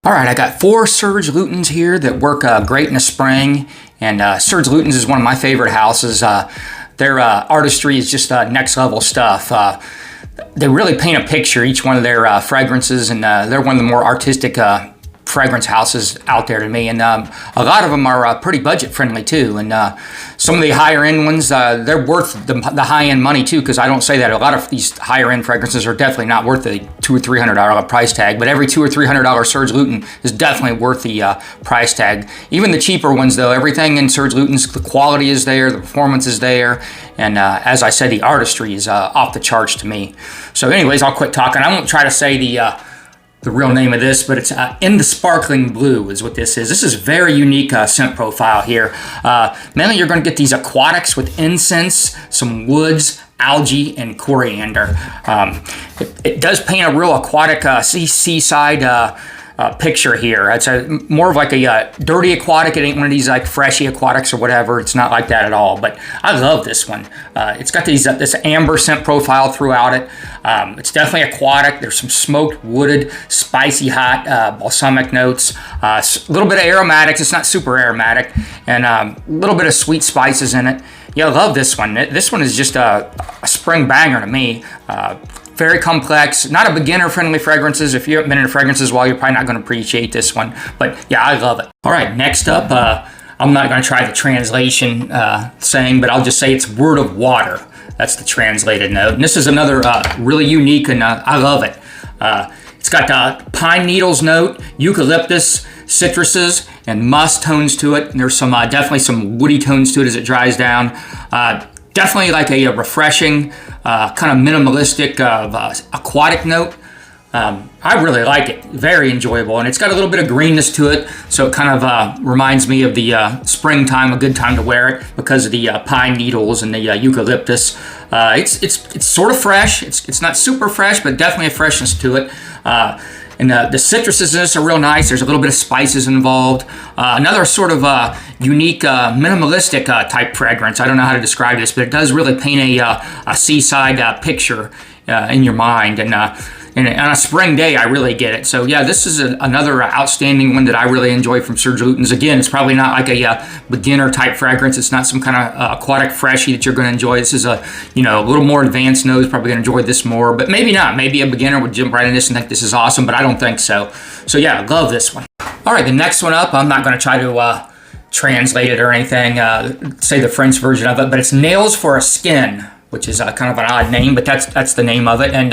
All right, I got 4 Serge Lutens here that work great in the spring, and Serge Lutens is one of my favorite houses. Their artistry is just next level stuff. They really paint a picture, each one of their fragrances, and they're one of the more artistic fragrance houses out there to me, and a lot of them are pretty budget friendly too, and some of the higher end ones, they're worth the high end money too, because I don't say that. A lot of these higher end fragrances are definitely not worth the $200 or $300 price tag, but every $200 or $300 Serge Lutens is definitely worth the price tag. Even the cheaper ones though, everything in Serge Lutens, the quality is there, the performance is there, and as I said, the artistry is off the charts to me. So anyways, I'll quit talking. I won't try to say the real name of this, but it's In the Sparkling Blue is what this is. This is very unique scent profile here. Mainly you're going to get these aquatics with incense, some woods, algae, and coriander. It does paint a real aquatic seaside picture here. It's more of like a dirty aquatic. It ain't one of these like freshy aquatics or whatever. It's not like that at all, but I love this one. It's got these this amber scent profile throughout it. It's definitely aquatic. There's some smoked, wooded, spicy, hot, balsamic notes. A little bit of aromatics. It's not super aromatic, and a little bit of sweet spices in it. Yeah, I love this one. This one is just a spring banger to me. Very complex, not a beginner-friendly fragrances. If you haven't been into fragrances, well, you're probably not going to appreciate this one. But yeah, I love it. All right, next up, I'm not going to try the translation saying, but I'll just say it's Word of Water. That's the translated note. And this is another really unique, and I love it. It's got the pine needles note, eucalyptus, citruses, and musk tones to it. And there's some definitely some woody tones to it as it dries down. Definitely like a refreshing, kind of minimalistic aquatic note. I really like it. Very enjoyable. And it's got a little bit of greenness to it, so it kind of reminds me of the springtime, a good time to wear it because of the pine needles and the eucalyptus. It's sort of fresh. It's not super fresh, but definitely a freshness to it. And the citruses in this are real nice. There's a little bit of spices involved. Another sort of unique, minimalistic type fragrance. I don't know how to describe this, but it does really paint a seaside picture in your mind. And on a spring day, I really get it. So yeah, this is another outstanding one that I really enjoy from Serge Lutens. Again, it's probably not like a beginner type fragrance. It's not some kind of aquatic freshie that you're going to enjoy. This is a little more advanced nose. Probably going to enjoy this more, but maybe not. Maybe a beginner would jump right in this and think this is awesome, but I don't think so. So yeah, love this one. All right, the next one up, I'm not going to try to translate it or anything, say the French version of it, but it's Nails for a Skin, which is kind of an odd name, but that's the name of it. And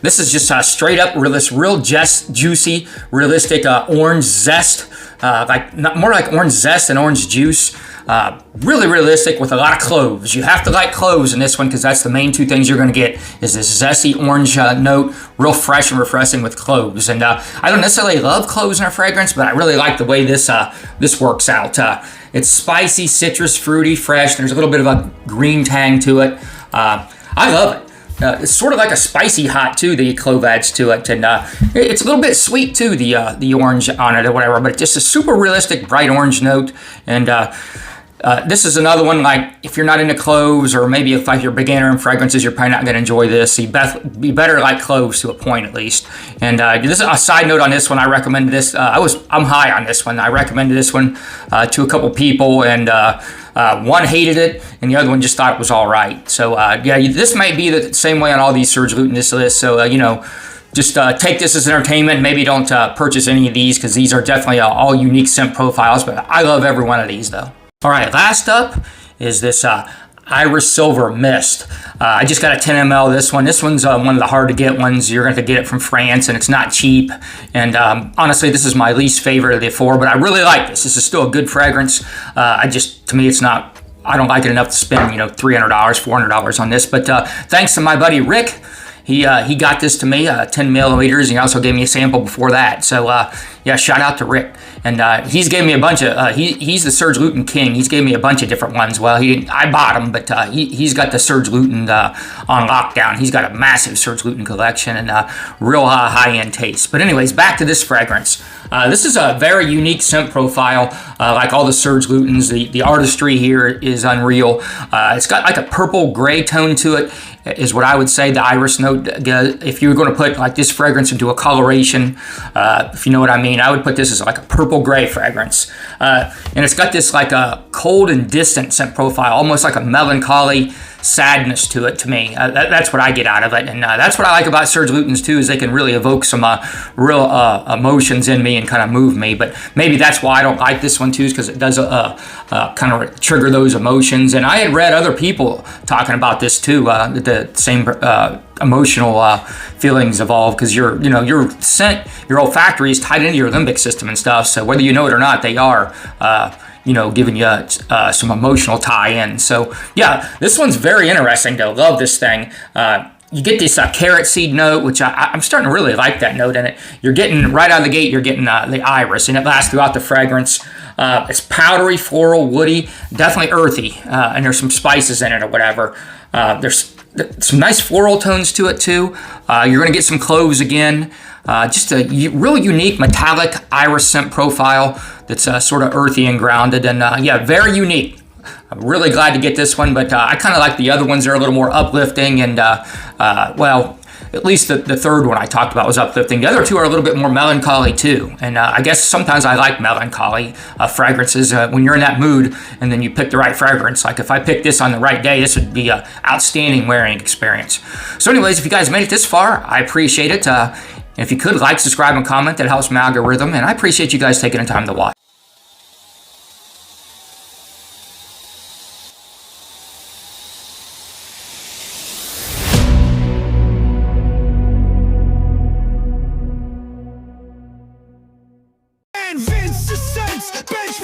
this is just straight up this real juicy, realistic orange zest, more like orange zest than orange juice. Really realistic with a lot of cloves. You have to like cloves in this one because that's the main two things you're going to get is this zesty orange note, real fresh and refreshing with cloves. And I don't necessarily love cloves in a fragrance, but I really like the way this works out. It's spicy, citrus, fruity, fresh. There's a little bit of a green tang to it. I love it. It's sort of like a spicy hot too, the clove adds to it, and it's a little bit sweet too, the orange on it or whatever, but just a super realistic bright orange note. And this is another one, like if you're not into cloves, or maybe if like you're a beginner in fragrances, you're probably not going to enjoy this. You be better like cloves to a point at least. And this is a side note on this one. I recommended this. I'm high on this one. I recommended this one to a couple people, and one hated it, and the other one just thought it was all right. So yeah, this might be the same way on all these Serge Lutens lists. So just take this as entertainment. Maybe don't purchase any of these because these are definitely all unique scent profiles. But I love every one of these though. All right, last up is this Iris Silver Mist. I just got a 10 ml of this one. This one's one of the hard to get ones. You're going to get it from France, and it's not cheap. And honestly, this is my least favorite of the 4, but I really like this. This is still a good fragrance. To me, it's not. I don't like it enough to spend $300, $400 on this. But thanks to my buddy Rick. He got this to me, 10 milliliters, and he also gave me a sample before that. So yeah, shout out to Rick. And he's gave me a bunch of, he's the Serge Lutens king. He's gave me a bunch of different ones. Well, I bought them, but he's got the Serge Lutens on lockdown. He's got a massive Serge Lutens collection and real high-end taste. But anyways, back to this fragrance. This is a very unique scent profile, like all the Serge Lutens. The artistry here is unreal. It's got like a purple gray tone to it, is what I would say the iris note does. If you were going to put like this fragrance into a coloration, if you know what I mean, mean, I would put this as like a purple gray fragrance. And it's got this like a cold and distant scent profile, almost like a melancholy sadness to it to me. That's what I get out of it. And that's what I like about Serge Lutens too, is they can really evoke some real emotions in me and kind of move me. But maybe that's why I don't like this one too, is because it does kind of trigger those emotions. And I had read other people talking about this too, the same emotional feelings evolve, because your scent, your olfactory is tied into your limbic system and stuff. So whether you know it or not, they are giving you some emotional tie-in. So yeah, this one's very interesting though. Love this thing. You get this carrot seed note, which I'm starting to really like that note in it. You're getting, right out of the gate, you're getting the iris, and it lasts throughout the fragrance. It's powdery, floral, woody, definitely earthy, and there's some spices in it or whatever. There's some nice floral tones to it too. You're going to get some cloves again. Just a really unique metallic iris scent profile that's sort of earthy and grounded, and yeah, very unique. I'm really glad to get this one, but I kind of like the other ones. They're a little more uplifting, and well, at least the third one I talked about was uplifting. The other two are a little bit more melancholy too, and I guess sometimes I like melancholy fragrances when you're in that mood, and then you pick the right fragrance. Like if I picked this on the right day, this would be an outstanding wearing experience. So anyways, if you guys made it this far, I appreciate it. If you could like, subscribe, and comment, that helps my algorithm, and I appreciate you guys taking the time to watch. Vince the sense, bench